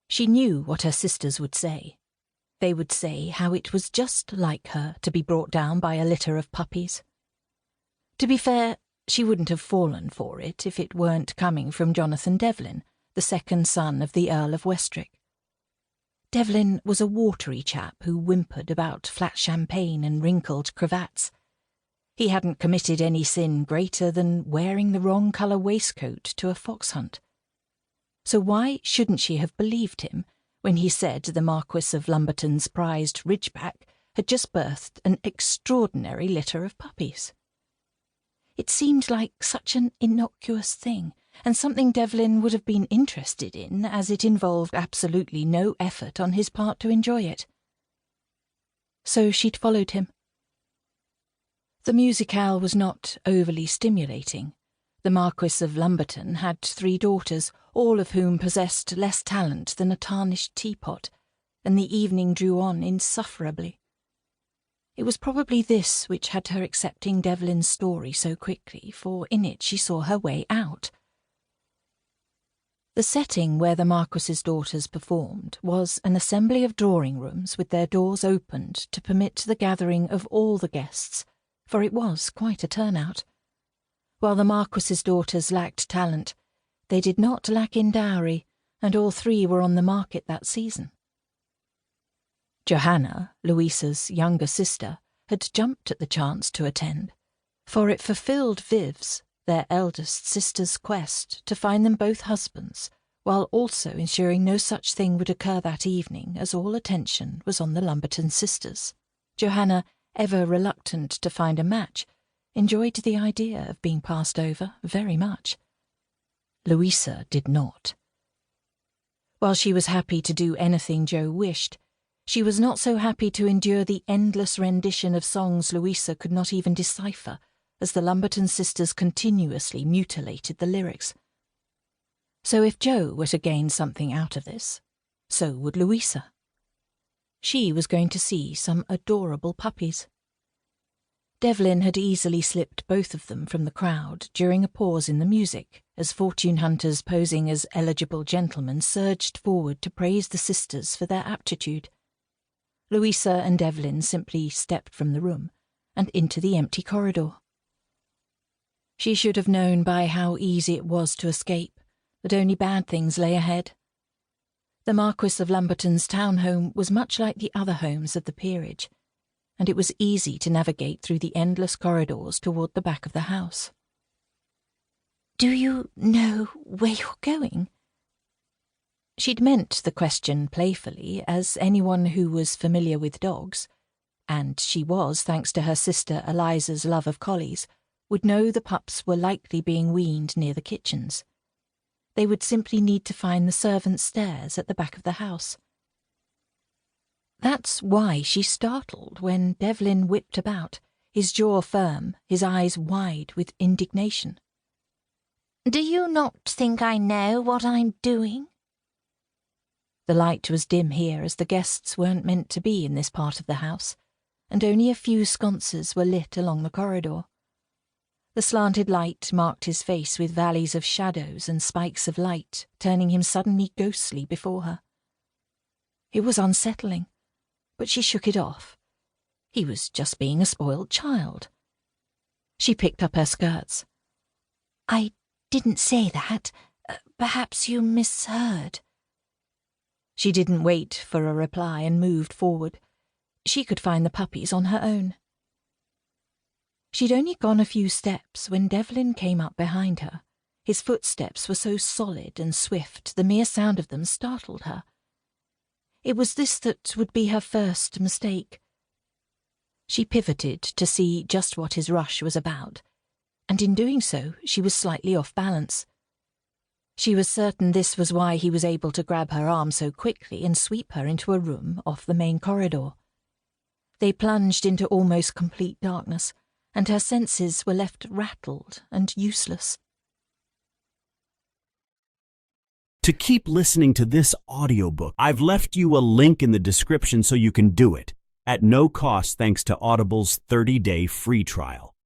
She knew what her sisters would say. They would say how it was just like her to be brought down by a litter of puppies. To be fair, she wouldn't have fallen for it if it weren't coming from Jonathan Devlin, the second son of the Earl of Westrick. Devlin was a watery chap who whimpered about flat champagne and wrinkled cravats. He hadn't committed any sin greater than wearing the wrong colour waistcoat to a fox hunt. So why shouldn't she have believed him when he said the Marquis of Lumberton's prized ridgeback had just birthed an extraordinary litter of puppies? It seemed like such an innocuous thing, and something Devlin would have been interested in, as it involved absolutely no effort on his part to enjoy it. So she'd followed him. The musicale was not overly stimulating. The Marquis of Lumberton had 3 daughters, all of whom possessed less talent than a tarnished teapot, and the evening drew on insufferably. It was probably this which had her accepting Devlin's story so quickly, for in it she saw her way out. The setting where the Marquis's daughters performed was an assembly of drawing-rooms with their doors opened to permit the gathering of all the guests, for it was quite a turnout. While the Marquis's daughters lacked talent, they did not lack in dowry, and all 3 were on the market that season. Johanna, Louisa's younger sister, had jumped at the chance to attend, for it fulfilled Viv's, their eldest sister's, quest to find them both husbands, while also ensuring no such thing would occur that evening, as all attention was on the Lumberton sisters. Johanna, ever reluctant to find a match, enjoyed the idea of being passed over very much. Louisa did not. While she was happy to do anything Jo wished, she was not so happy to endure the endless rendition of songs Louisa could not even decipher, as the Lumberton sisters continuously mutilated the lyrics. So if Jo were to gain something out of this, so would Louisa. She was going to see some adorable puppies. Devlin had easily slipped both of them from the crowd during a pause in the music, as fortune hunters posing as eligible gentlemen surged forward to praise the sisters for their aptitude. Louisa and Devlin simply stepped from the room and into the empty corridor. She should have known by how easy it was to escape, that only bad things lay ahead. The Marquis of Lumberton's town home was much like the other homes of the peerage, and it was easy to navigate through the endless corridors toward the back of the house. "Do you know where you're going?" She'd meant the question playfully, as anyone who was familiar with dogs, and she was, thanks to her sister Eliza's love of collies, would know the pups were likely being weaned near the kitchens. They would simply need to find the servants' stairs at the back of the house. That's why she startled when Devlin whipped about, his jaw firm, his eyes wide with indignation. "Do you not think I know what I'm doing?" The light was dim here, as the guests weren't meant to be in this part of the house, and only a few sconces were lit along the corridor. The slanted light marked his face with valleys of shadows and spikes of light, turning him suddenly ghostly before her. It was unsettling, but she shook it off. He was just being a spoiled child. She picked up her skirts. "I didn't say that. Perhaps you misheard." She didn't wait for a reply and moved forward. She could find the puppies on her own. She'd only gone a few steps when Devlin came up behind her. His footsteps were so solid and swift the mere sound of them startled her. It was this that would be her first mistake. She pivoted to see just what his rush was about, and in doing so she was slightly off balance. She was certain this was why he was able to grab her arm so quickly and sweep her into a room off the main corridor. They plunged into almost complete darkness, and her senses were left rattled and useless. To keep listening to this audiobook, I've left you a link in the description so you can do it, at no cost thanks to Audible's 30-day free trial.